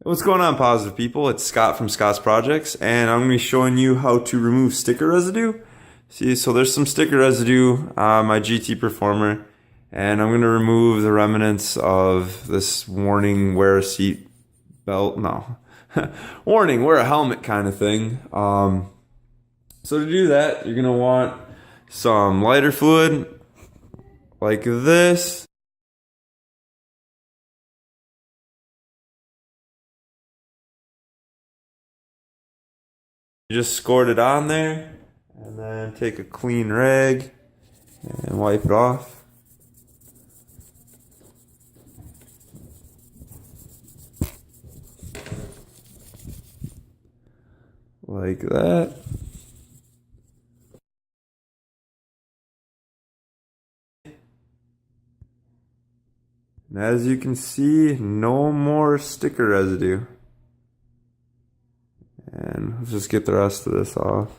What's going on, positive people? It's Scott from Scott's Projects, and I'm going to be showing you how to remove sticker residue. See, so there's some sticker residue on my GT Performer, and I'm going to remove the remnants of this warning, wear a seat belt, no, warning, wear a helmet kind of thing. So to do that, you're going to want some lighter fluid, like this. You just squirt it on there, and then take a clean rag and wipe it off. Like that. And as you can see, no more sticker residue. And let's just get the rest of this off.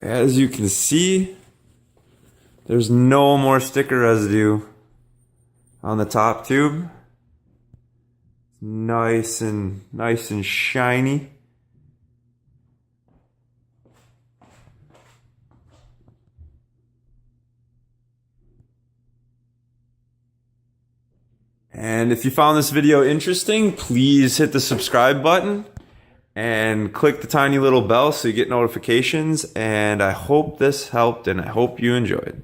As you can see, there's no more sticker residue on the top tube. Nice and shiny. And if you found this video interesting, please hit the subscribe button and click the tiny little bell so you get notifications. And I hope this helped, and I hope you enjoyed.